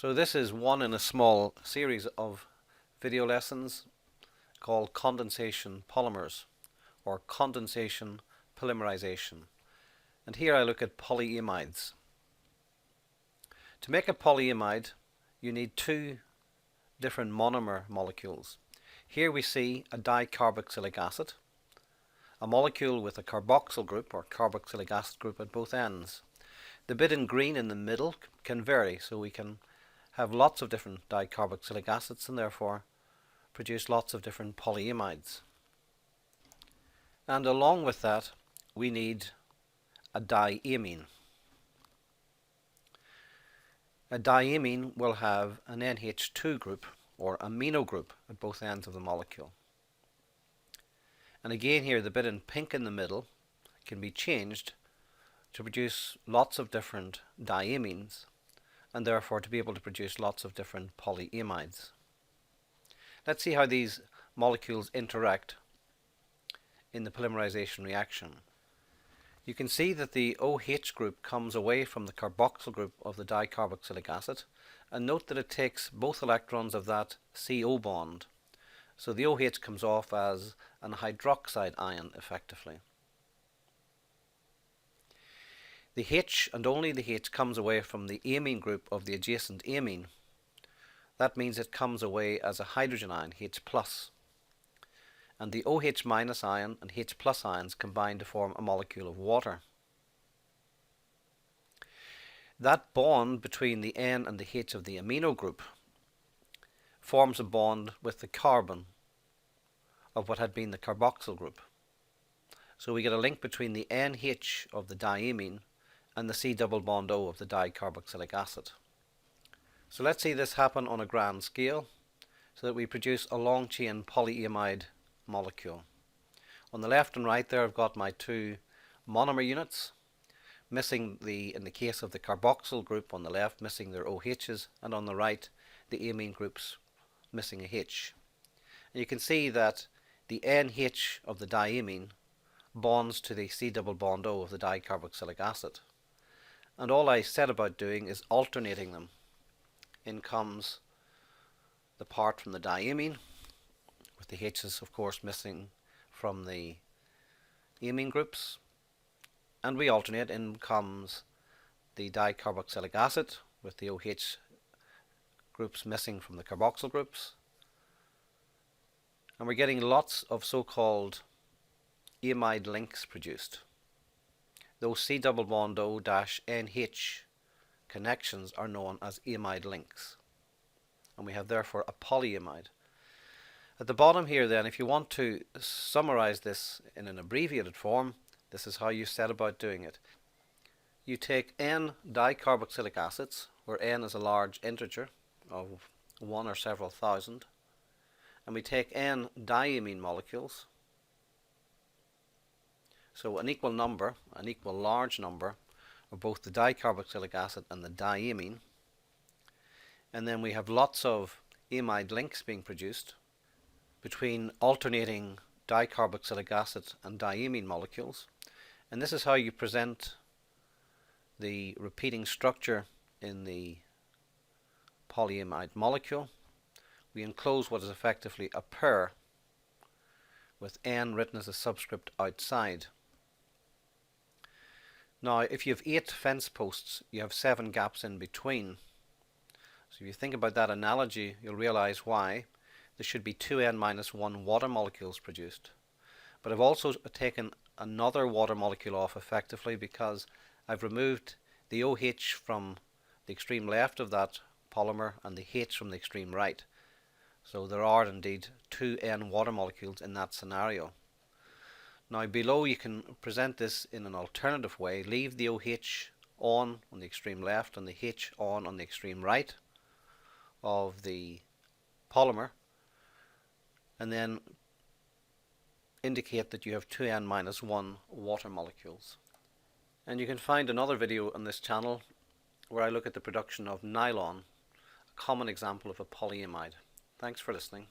So this is one in a small series of video lessons called condensation polymers or condensation polymerization. And here I look at polyamides. To make a polyamide, you need two different monomer molecules. Here we see a dicarboxylic acid, a molecule with a carboxyl group or carboxylic acid group at both ends. The bit in green in the middle can vary, so we can have lots of different dicarboxylic acids and therefore produce lots of different polyamides. And along with that, we need a diamine. A diamine will have an NH2 group or amino group at both ends of the molecule. And again here, the bit in pink in the middle can be changed to produce lots of different diamines and therefore to be able to produce lots of different polyamides. Let's see how these molecules interact in the polymerization reaction. You can see that the OH group comes away from the carboxyl group of the dicarboxylic acid, and note that it takes both electrons of that CO bond. So the OH comes off as an hydroxide ion effectively. The H and only the H comes away from the amine group of the adjacent amine. That means it comes away as a hydrogen ion, H+. And the OH- ion and H+ ions combine to form a molecule of water. That bond between the N and the H of the amino group forms a bond with the carbon of what had been the carboxyl group. So we get a link between the NH of the diamine and the C double bond O of the dicarboxylic acid. So let's see this happen on a grand scale so that we produce a long chain polyamide molecule. On the left and right there I've got my two monomer units, missing in the case of the carboxyl group on the left, missing their OHs, and on the right the amine groups missing a H. And you can see that the NH of the diamine bonds to the C double bond O of the dicarboxylic acid. And all I said about doing is alternating them. In comes the part from the diamine, with the H's of course missing from the amine groups, and we alternate. In comes the dicarboxylic acid with the OH groups missing from the carboxyl groups, and we're getting lots of so-called amide links produced. Those C double bond O NH connections are known as amide links, and we have therefore a polyamide. At the bottom here then, if you want to summarize this in an abbreviated form, this is how you set about doing it. You take N dicarboxylic acids, where N is a large integer of 1 or several thousand, and we take N diamine molecules, so an equal number, an equal large number of both the dicarboxylic acid and the diamine, and then we have lots of amide links being produced between alternating dicarboxylic acid and diamine molecules. And this is how you present the repeating structure in the polyamide molecule. We enclose what is effectively a pair with N written as a subscript outside. Now if you have 8 fence posts, you have 7 gaps in between. So if you think about that analogy, you'll realize why there should be 2n-1 water molecules produced. But I've also taken another water molecule off effectively because I've removed the OH from the extreme left of that polymer and the H from the extreme right. So there are indeed 2n water molecules in that scenario. Now below you can present this in an alternative way. Leave the OH on the extreme left and the H on the extreme right of the polymer, and then indicate that you have 2n-1 water molecules. And you can find another video on this channel where I look at the production of nylon, a common example of a polyamide. Thanks for listening.